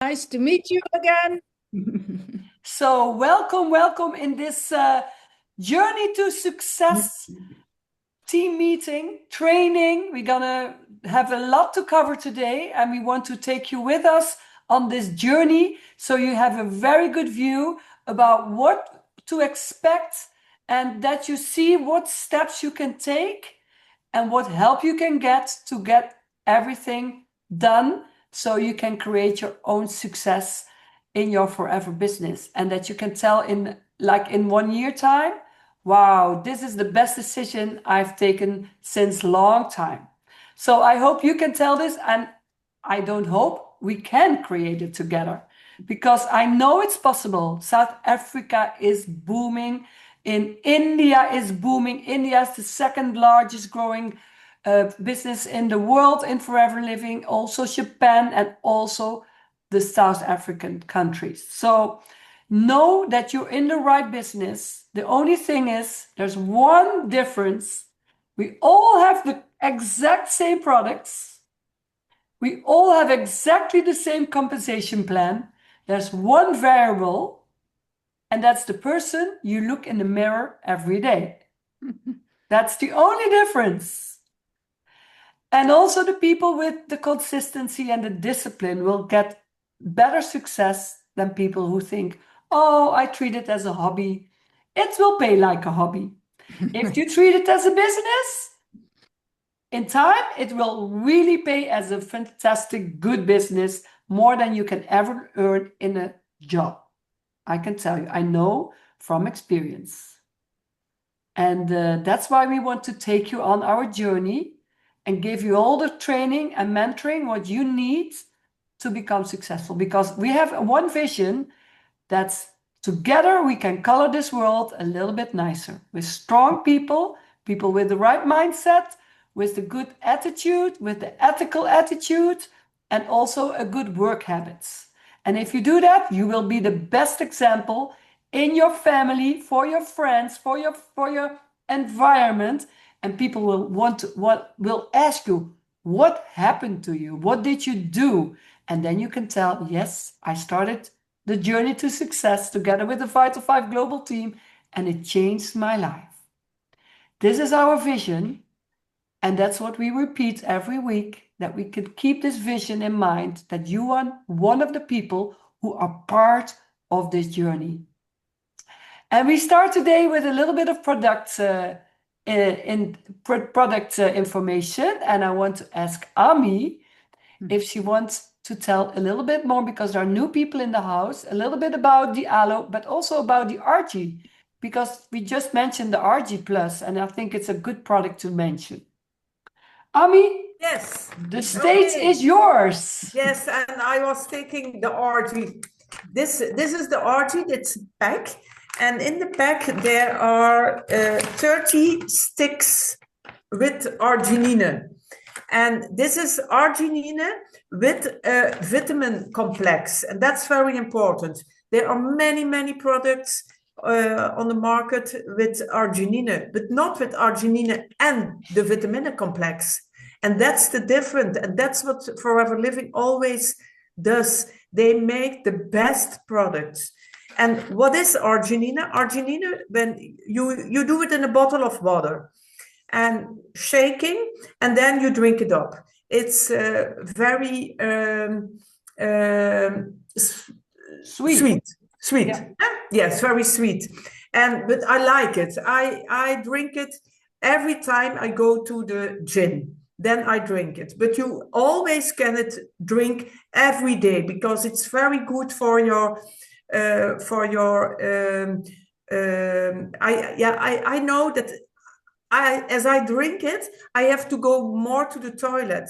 Nice to meet you again. So welcome in this Journey to Success team meeting, training. We're gonna have a lot to cover today, and we want to take you with us on this journey so you have a very good view about what to expect and that you see what steps you can take and what help you can get to get everything done so you can create your own success in your forever business, and that you can tell in 1 year time, wow, this is the best decision I've taken since long time. So I hope you can tell this, and I don't hope, we can create it together, because I know it's possible. South Africa is booming. India is booming. India is the second largest growing business in the world in forever living. Also Japan, and also the South African countries. So know that you're in the right business. The only thing is, there's one difference. We all have the exact same products. We all have exactly the same compensation plan. There's one variable, and that's the person you look in the mirror every day. That's the only difference. And also the people with the consistency and the discipline will get better success than people who think, oh, I treat it as a hobby. It will pay like a hobby. If you treat it as a business, in time, it will really pay as a fantastic, good business, more than you can ever earn in a job. I can tell you, I know from experience. And that's why we want to take you on our journey and give you all the training and mentoring what you need to become successful. Because we have one vision, that's together we can color this world a little bit nicer with strong people with the right mindset, with the good attitude, with the ethical attitude, and also a good work habits. And if you do that, you will be the best example in your family, for your friends, for your environment, and people will ask you, what happened to you? What did you do? And then you can tell, yes, I started the journey to success together with the Vital 5 global team, and it changed my life. This is our vision, and that's what we repeat every week, that we can keep this vision in mind, that you are one of the people who are part of this journey. And we start today with a little bit of product information, and I want to ask Ami if she wants to tell a little bit more, because there are new people in the house, a little bit about the Aloe, but also about the RG, because we just mentioned the RG Plus, and I think it's a good product to mention. Ami, yes, the stage is yours. Yes, and I was taking the RG. This is the RG, that's pack, and in the pack there are 30 sticks with arginine. And this is arginine with a vitamin complex, and that's very important. There are many products on the market with arginine, but not with arginine and the vitamin complex. And that's the difference, and that's what Forever Living always does. They make the best products. And what is arginine? Arginine, when you do it in a bottle of water and shaking, and then you drink it up. It's very sweet. Yeah. Yes, very sweet. But I like it. I drink it every time I go to the gym. Then I drink it. But you always can drink every day, because it's very good for your I know that as I drink it, I have to go more to the toilet,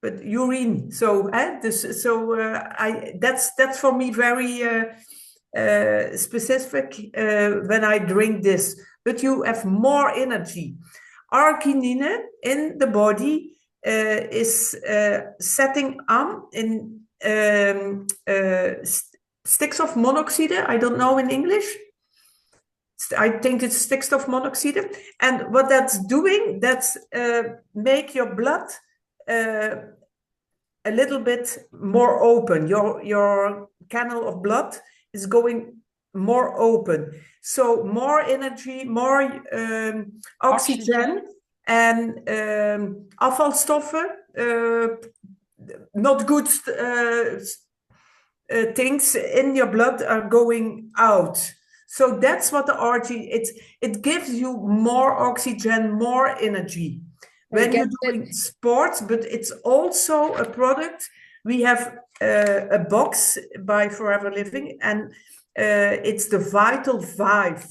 but urine. So that's for me very specific when I drink this. But you have more energy. Arginine in the body is setting on in sticks of monoxide. I don't know in English. I think it's sticks of monoxide. And what that's doing, that's make your blood a little bit more open. Your canal of blood is going more open. So more energy, more oxygen and afvalstoffen, not good things in your blood are going out. So that's what the RG, it gives you more oxygen, more energy when you're doing sports, but it's also a product. We have a box by Forever Living, and it's the Vital five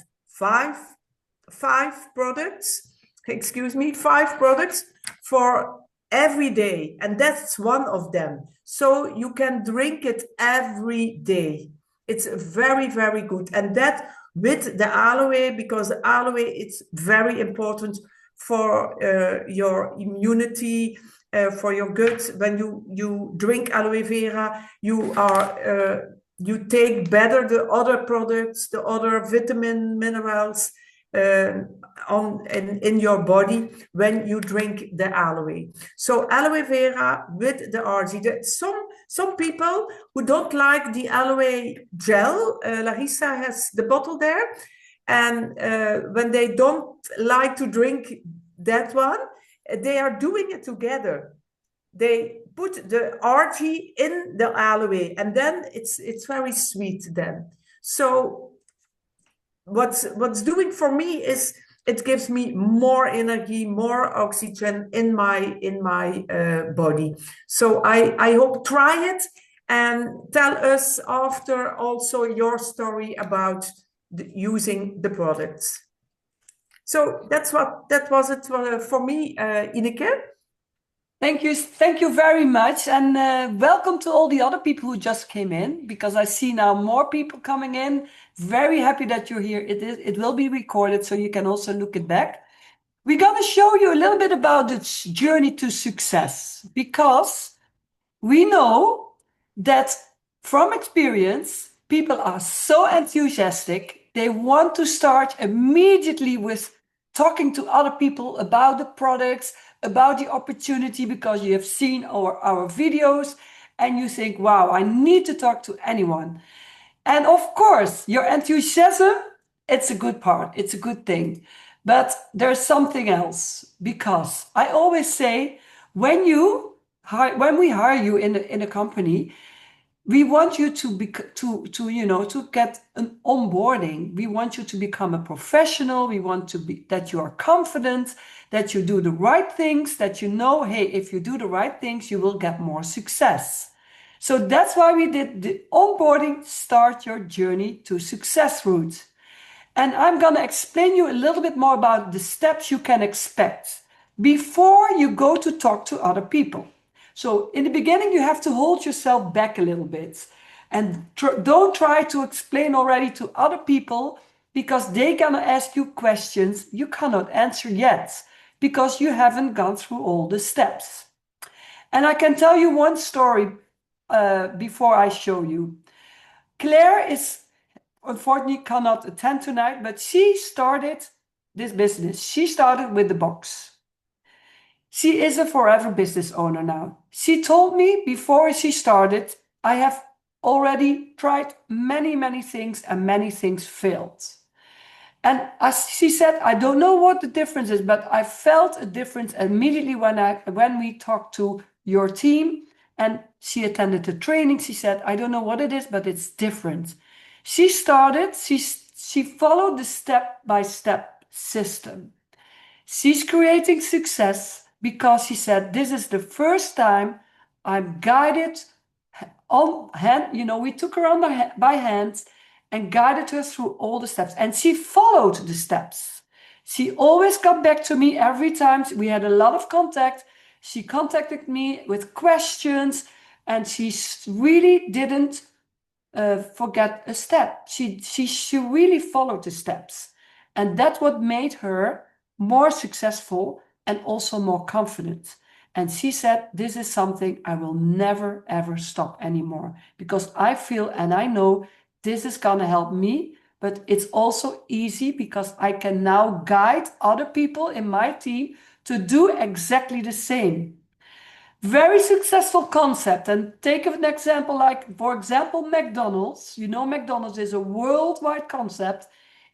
products, excuse me, 5 products for every day, and that's one of them. So you can drink it every day. It's very, very good. And that with the aloe, because aloe, it's very important for your immunity, for your gut. When you drink aloe vera, you take better the other products, the other vitamin, minerals in your body when you drink the aloe. So aloe vera with the RG. Some people who don't like the aloe gel, Larissa has the bottle there, and when they don't like to drink that one, they are doing it together. They put the RG in the aloe, and then it's very sweet then. So what's doing for me is it gives me more energy, more oxygen in my body. So I hope try it and tell us after also your story about using the products. So that was it for me, Ineke. Thank you very much, and welcome to all the other people who just came in, because I see now more people coming in. Very happy that you're here. It will be recorded, so you can also look it back. We're gonna show you a little bit about the journey to success, because we know that from experience, people are so enthusiastic. They want to start immediately with talking to other people about the products, about the opportunity, because you have seen our videos and you think, wow, I need to talk to anyone. And of course, your enthusiasm, it's a good part, it's a good thing. But there's something else, because I always say, when we hire you in a company, we want you to get an onboarding. We want you to become a professional. We want that you are confident, that you do the right things, that you know, hey, if you do the right things, you will get more success. So that's why we did the onboarding Start Your Journey to Success route. And I'm going to explain you a little bit more about the steps you can expect before you go to talk to other people. So in the beginning, you have to hold yourself back a little bit and don't try to explain already to other people, because they're going to ask you questions you cannot answer yet because you haven't gone through all the steps. And I can tell you one story before I show you. Claire is unfortunately cannot attend tonight, but she started this business. She started with the box. She is a forever business owner now. She told me before she started, I have already tried many, many things and many things failed. And as she said, I don't know what the difference is, but I felt a difference immediately when we talked to your team and she attended the training. She said, I don't know what it is, but it's different. She followed the step-by-step system. She's creating success because she said, this is the first time I'm guided on hand. We took her by hand and guided her through all the steps. And she followed the steps. She always got back to me every time. We had a lot of contact. She contacted me with questions, and she really didn't forget a step. She really followed the steps. And that's what made her more successful and also more confident. And she said, this is something I will never, ever stop anymore, because I feel and I know this is going to help me, but it's also easy because I can now guide other people in my team to do exactly the same. Very successful concept. And take an example like, for example, McDonald's. You know, McDonald's is a worldwide concept.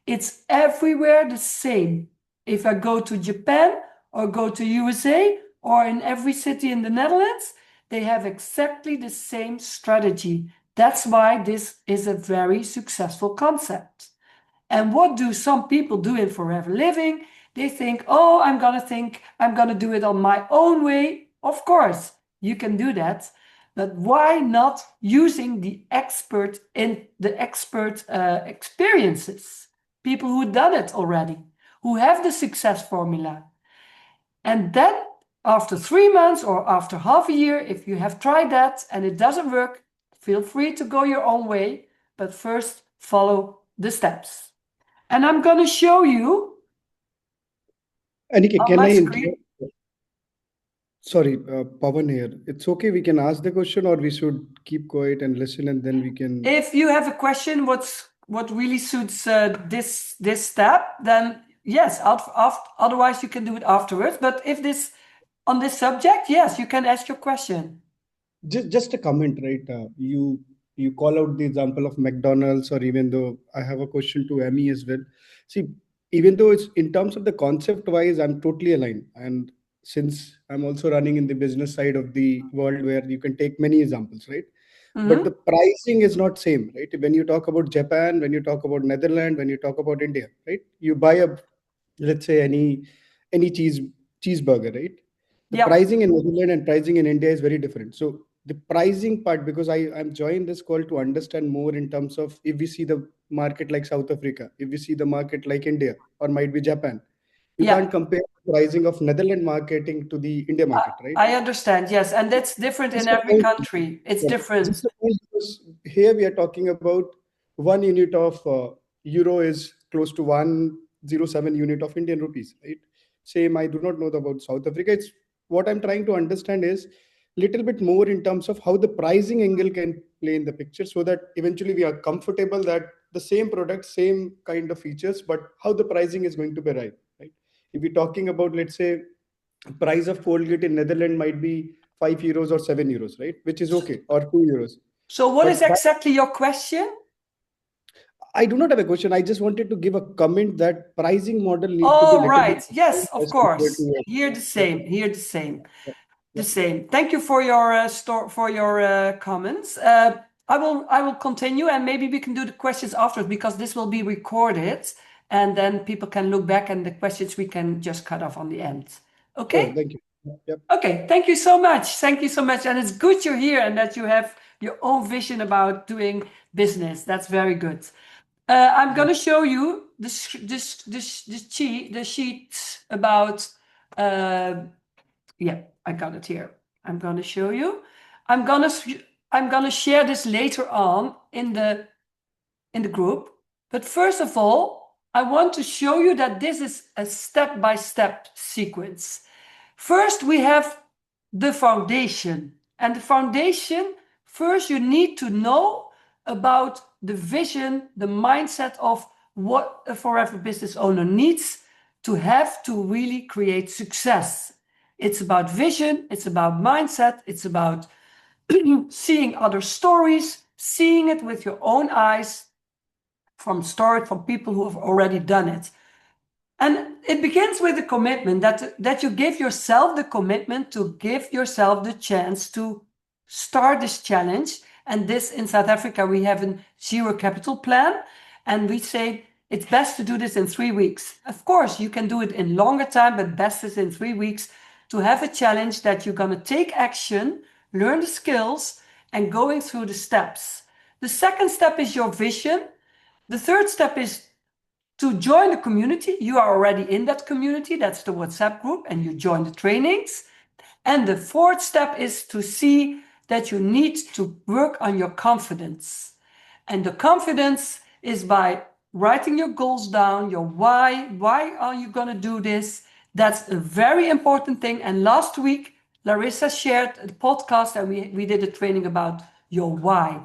It's everywhere the same. If I go to Japan or go to USA or in every city in the Netherlands, they have exactly the same strategy. That's why this is a very successful concept. And what do some people do in Forever Living? They think, oh, I'm going to do it on my own way. Of course, you can do that. But why not using the expert experiences? People who done it already, who have the success formula. And then after 3 months or after half a year, if you have tried that and it doesn't work, feel free to go your own way, but first follow the steps. And I'm going to show you Anike, on can my I screen. Sorry, Pawan here. It's okay, we can ask the question, or we should keep quiet and listen, and then we can. If you have a question, what really suits this step, then yes. Otherwise, you can do it afterwards. But if this on this subject, yes, you can ask your question. Just a comment, right? You call out the example of McDonald's, or even though I have a question to Emmy as well. See, even though it's in terms of the concept wise, I'm totally aligned. And since I'm also running in the business side of the world where you can take many examples, right? But the pricing is not same, right? When you talk about Japan, when you talk about Netherlands, when you talk about India, right? You buy a, let's say, any cheeseburger, right? The Yeah. pricing in Netherlands and pricing in India is very different. So the pricing part, because I'm joined this call to understand more in terms of if we see the market like South Africa, if we see the market like India, or might be Japan, you Yeah. can't compare the pricing of Netherlands marketing to the India market, right? I understand, yes, and that's different in every country. It's different. Just a point, because here we are talking about 1 unit of euro is close to 107 unit of Indian rupees, right? Same, I do not know about South Africa. It's what I'm trying to understand is little bit more in terms of how the pricing angle can play in the picture, so that eventually we are comfortable that the same product, same kind of features, but how the pricing is going to be right. If we're talking about, let's say, price of Colgate in Netherlands might be 5 euros or 7 euros, right? Which is okay, or 2 euros. So what But is exactly your question? I do not have a question. I just wanted to give a comment that pricing model need to be Oh, little right. bit Yes, of as compared course. to Here the same. Here the same. Yeah. The same. Thank you for your comments. I will continue, and maybe we can do the questions afterwards, because this will be recorded, and then people can look back, and the questions we can just cut off on the end. Okay? Thank you. Yep. Okay, thank you so much. Thank you so much. And it's good you're here and that you have your own vision about doing business. That's very good. I'm going to show you the sheet about, yeah, I got it here. I'm going to show you. I'm going to share this later on in the group. But first of all, I want to show you that this is a step-by-step sequence. First, we have the foundation. And the foundation, first you need to know about the vision, the mindset of what a forever business owner needs to have to really create success. It's about vision, it's about mindset, it's about seeing other stories, seeing it with your own eyes from people who have already done it. And it begins with the commitment that you give yourself the commitment to give yourself the chance to start this challenge. And this, in South Africa, we have a zero capital plan. And we say it's best to do this in 3 weeks. Of course, you can do it in longer time, but best is in 3 weeks to have a challenge that you're going to take action, learn the skills, and going through the steps. The second step is your vision. The third step is to join the community. You are already in that community. That's the WhatsApp group, and you join the trainings. And the fourth step is to see that you need to work on your confidence. And the confidence is by writing your goals down, your why. Why are you going to do this? That's a very important thing. And last week, Larissa shared a podcast, and we did a training about your why.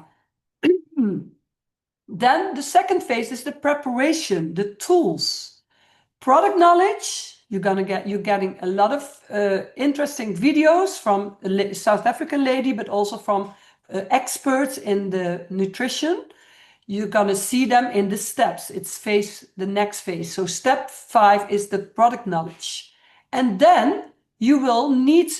Then the second phase is the preparation, the tools. Product knowledge, You're getting a lot of interesting videos from a South African lady, but also from experts in the nutrition. You're gonna see them in the steps. It's the next phase. So step 5 is the product knowledge. And then you will need,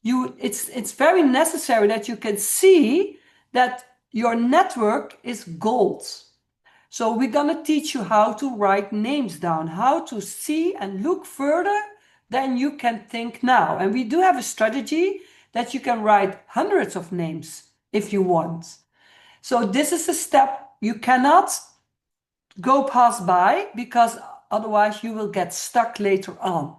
it's very necessary that you can see that your network is gold. So we're gonna teach you how to write names down, how to see and look further than you can think now. And we do have a strategy that you can write hundreds of names if you want. So this is a step you cannot go past by, because otherwise you will get stuck later on.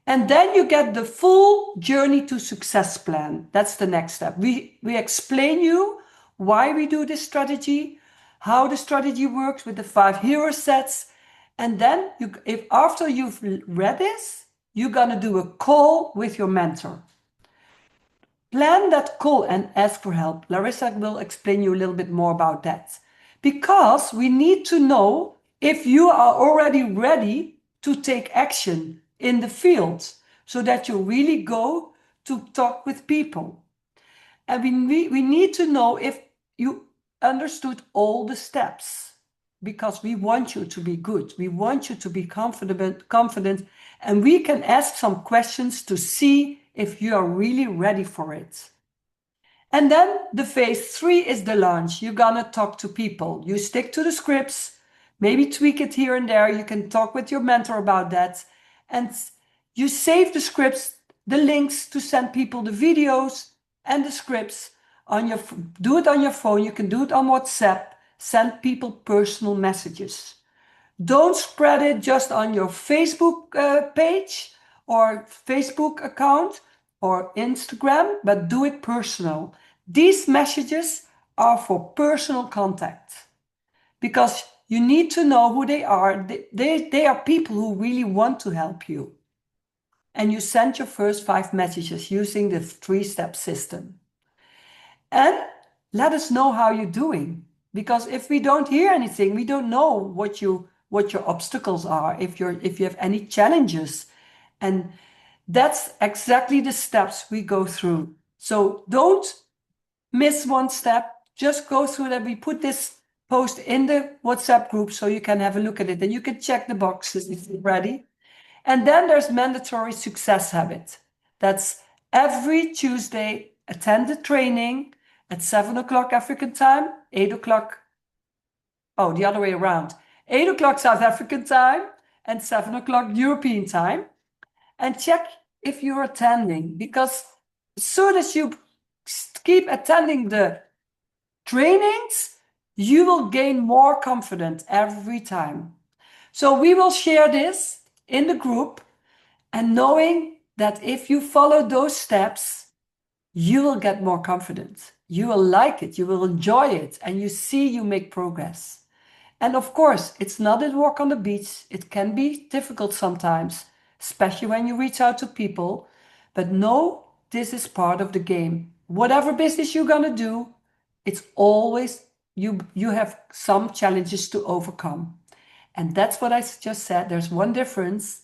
And then you get the full journey to success plan. That's the next step. We explain you why we do this strategy, how the strategy works with the 5 hero sets. And then if after you've read this, you're gonna do a call with your mentor. Plan that call and ask for help. Larissa will explain you a little bit more about that. Because we need to know if you are already ready to take action in the field, so that you really go to talk with people. And we need to know if you understood all the steps, because we want you to be good. We want you to be confident, and we can ask some questions to see if you are really ready for it. And then the phase 3 is the launch. You're gonna talk to people. You stick to the scripts, maybe tweak it here and there. You can talk with your mentor about that. And you save the scripts, the links to send people the videos and the scripts on your, do it on your phone. You can do it on WhatsApp, send people personal messages. Don't spread it just on your Facebook page or Facebook account or Instagram, but do it personal. These messages are for personal contact, because you need to know who they are. They are people who really want to help you. And you send your first 5 messages using the 3-step system. And let us know how you're doing, because if we don't hear anything, we don't know what your obstacles are, if you have any challenges. And that's exactly the steps we go through. So don't miss one step, just go through that. We put this post in the WhatsApp group so you can have a look at it, and you can check the boxes if you're ready. And then there's mandatory success habit. That's every Tuesday, attend the training at 7 o'clock African time, 8 o'clock, oh, the other way around, 8 o'clock South African time and 7 o'clock European time. And check if you're attending, because as soon as you keep attending the trainings, you will gain more confidence every time. So we will share this in the group, and knowing that if you follow those steps, you will get more confident. You will like it, you will enjoy it, and you see you make progress. And of course, it's not a walk on the beach. It can be difficult sometimes, especially when you reach out to people. But know this is part of the game. Whatever business you're gonna do, it's always, you have some challenges to overcome. And that's what I just said. There's one difference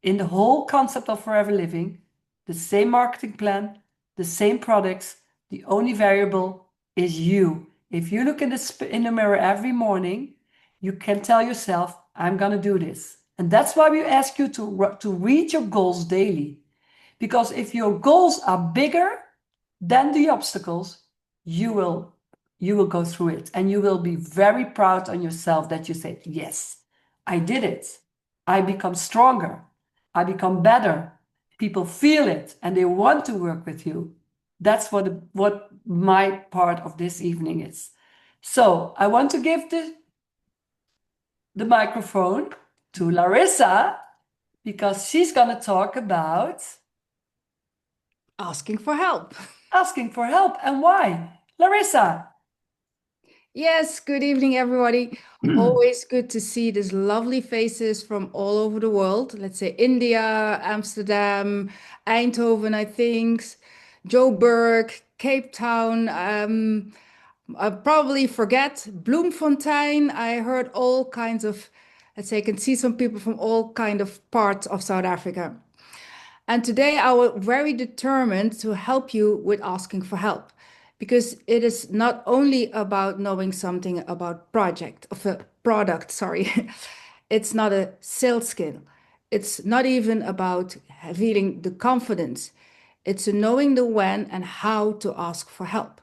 in the whole concept of Forever Living: the same marketing plan, the same products. The only variable is you. If you look in the mirror every morning, you can tell yourself, I'm gonna do this. And that's why we ask you to read your goals daily. Because if your goals are bigger than the obstacles, you will go through it, and you will be very proud on yourself that you said, yes, I did it. I become stronger. I become better. People feel it and they want to work with you. That's what my part of this evening is. So I want to give the microphone to Larissa, because she's going to talk about asking for help. Asking for help, and why. Larissa. Yes, good evening, everybody. Always good to see these lovely faces from all over the world. Let's say India, Amsterdam, Eindhoven, I think, Joburg, Cape Town. I probably forget Bloemfontein. I heard all kinds of let's say I can see some people from all kind of parts of South Africa. And today I was very determined to help you with asking for help, because it is not only about knowing something about product, sorry. It's not a sales skill. It's not even about feeling the confidence. It's knowing the when and how to ask for help.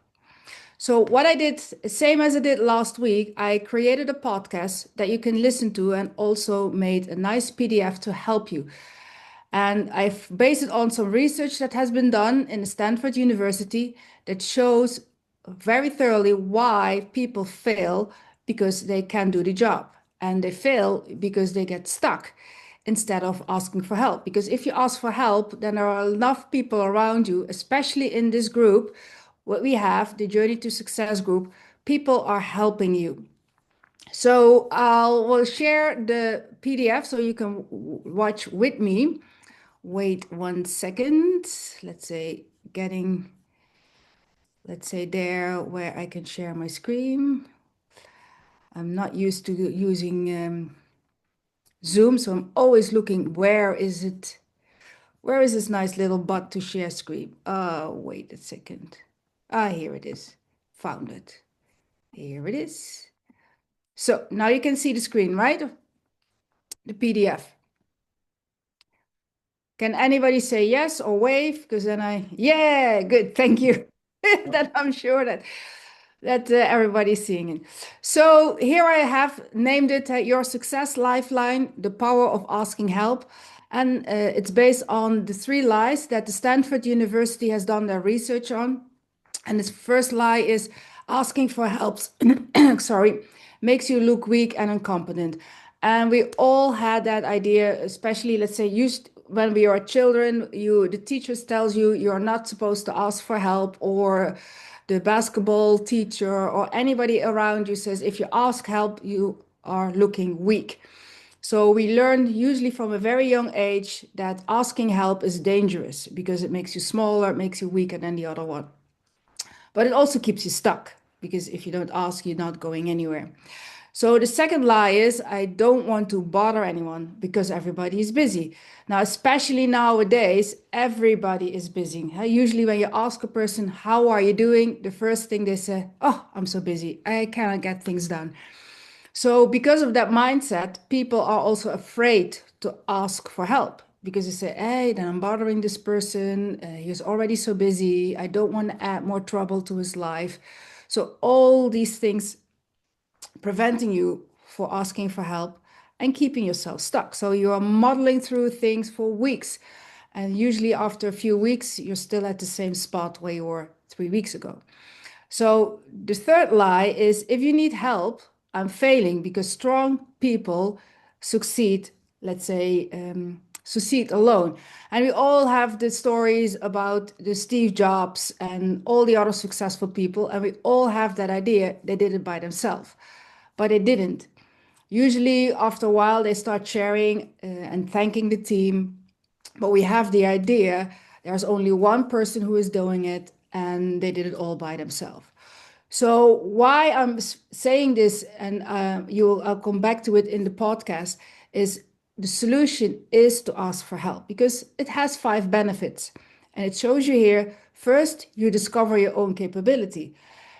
So what I did, same as I did last week, I created a podcast that you can listen to and also made a nice PDF to help you. And I've based it on some research that has been done in Stanford University that shows very thoroughly why people fail because they can't do the job. And they fail because they get stuck instead of asking for help. Because if you ask for help, then there are enough people around you, especially in this group, what we have, the Journey to Success group, people are helping you. So will share the PDF so you can watch with me. Wait 1 second. Let's say there where I can share my screen. I'm not used to using Zoom, so I'm always looking where is this nice little button to share screen. Wait a second. Here it is. Found it. Here it is. So now you can see the screen, right? The PDF. Can anybody say yes or wave? Because then yeah, good, thank you. That I'm sure that everybody's seeing it. So here I have named it Your Success Lifeline, the Power of Asking Help. And it's based on the 3 lies that the Stanford University has done their research on. And this first lie is asking for help, sorry, makes you look weak and incompetent. And we all had that idea, especially, let's say, when we are children, the teachers tells you you're not supposed to ask for help, or the basketball teacher or anybody around you says, if you ask help, you are looking weak. So we learn usually from a very young age that asking help is dangerous because it makes you smaller, it makes you weaker than the other one. But it also keeps you stuck, because if you don't ask, you're not going anywhere. So the second lie is I don't want to bother anyone because everybody is busy. Now, especially nowadays, everybody is busy. Usually when you ask a person, how are you doing? The first thing they say, oh, I'm so busy. I cannot get things done. So because of that mindset, people are also afraid to ask for help, because they say, hey, then I'm bothering this person. He's already so busy. I don't want to add more trouble to his life. So all these things preventing you for asking for help and keeping yourself stuck. So you are muddling through things for weeks. And usually after a few weeks, you're still at the same spot where you were 3 weeks ago. So the third lie is if you need help, I'm failing, because strong people succeed, let's say, succeed alone. And we all have the stories about the Steve Jobs and all the other successful people. And we all have that idea they did it by themselves, but they didn't. Usually after a while, they start sharing and thanking the team. But we have the idea there's only one person who is doing it, and they did it all by themselves. So why I'm saying this, and I'll come back to it in the podcast, is the solution is to ask for help, because it has 5 benefits. And it shows you here, first, you discover your own capability.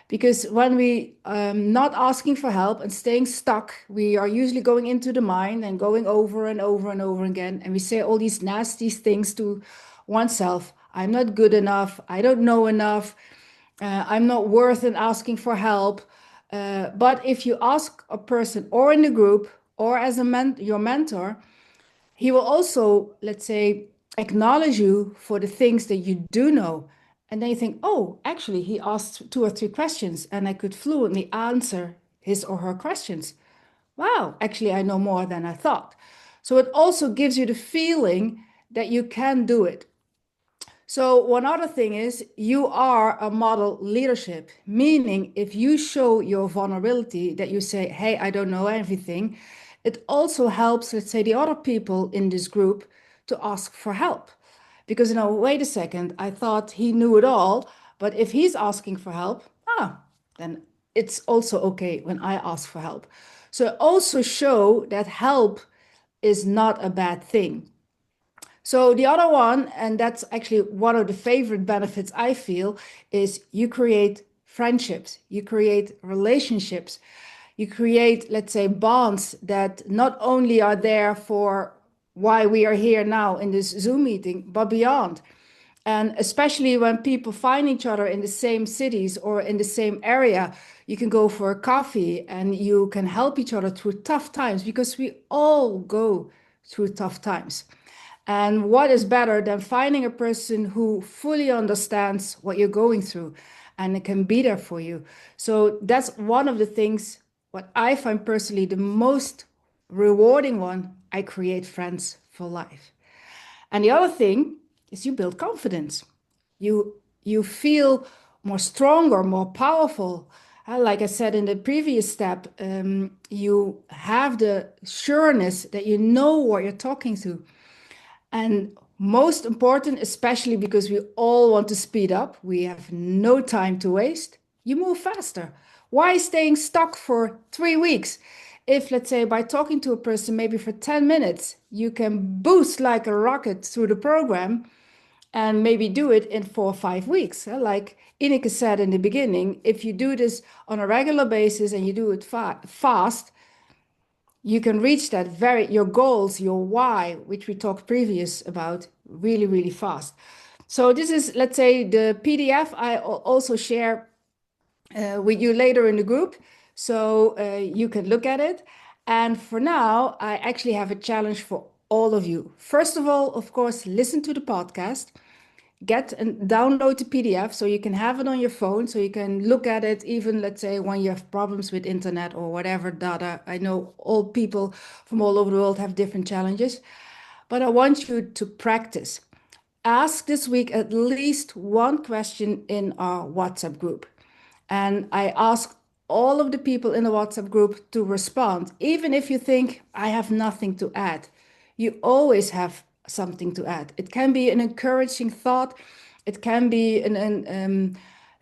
Because when we not asking for help and staying stuck, we are usually going into the mind and going over and over and over again. And we say all these nasty things to oneself. I'm not good enough. I don't know enough. I'm not worth in asking for help. But if you ask a person or in the group or as your mentor, he will also, let's say, acknowledge you for the things that you do know. And then you think, oh, actually, he asked 2 or 3 questions and I could fluently answer his or her questions. Wow, actually, I know more than I thought. So it also gives you the feeling that you can do it. So one other thing is you are a model leadership, meaning if you show your vulnerability, that you say, hey, I don't know everything, it also helps, let's say, the other people in this group to ask for help. Because, wait a second, I thought he knew it all, but if he's asking for help, then it's also okay when I ask for help. So also show that help is not a bad thing. So the other one, and that's actually one of the favorite benefits I feel, is you create friendships, you create relationships, you create, let's say, bonds that not only are there for why we are here now in this Zoom meeting, but beyond. And especially when people find each other in the same cities or in the same area, you can go for a coffee and you can help each other through tough times, because we all go through tough times. And what is better than finding a person who fully understands what you're going through and can be there for you? So that's one of the things, what I find personally the most rewarding one. I create friends for life. And the other thing is you build confidence. You feel more stronger, more powerful. Like I said in the previous step, you have the sureness that you know what you're talking to. And most important, especially because we all want to speed up, we have no time to waste, you move faster. Why staying stuck for 3 weeks? If, let's say, by talking to a person maybe for 10 minutes, you can boost like a rocket through the program and maybe do it in 4 or 5 weeks. Like Ineke said in the beginning, if you do this on a regular basis and you do it fast, you can reach your goals, your why, which we talked previous about, really, really fast. So this is, let's say, the PDF I also share with you later in the group, so you can look at it. And for now, I actually have a challenge for all of you. First of all, of course, listen to the podcast. Get and download the PDF so you can have it on your phone, so you can look at it even, let's say, when you have problems with internet or whatever data. I know all people from all over the world have different challenges, but I want you to practice. Ask this week at least one question in our WhatsApp group. And I ask all of the people in the WhatsApp group to respond, even if you think I have nothing to add. You always have something to add. It can be an encouraging thought. It can be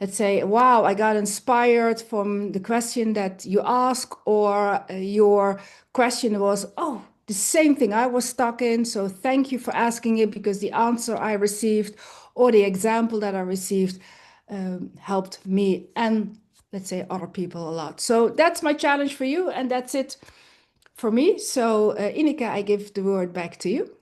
let's say, wow, I got inspired from the question that you ask, or your question was, oh, the same thing I was stuck in. So thank you for asking it, because the answer I received or the example that I received helped me and, let's say, other people a lot. So that's my challenge for you, and that's it for me. So Ineke, I give the word back to you.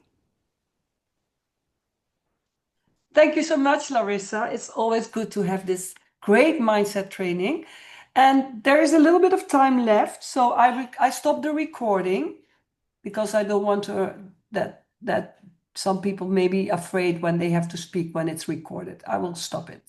Thank you so much, Larissa. It's always good to have this great mindset training. And there is a little bit of time left, so I stopped the recording because I don't want to that some people may be afraid when they have to speak when it's recorded. I will stop it.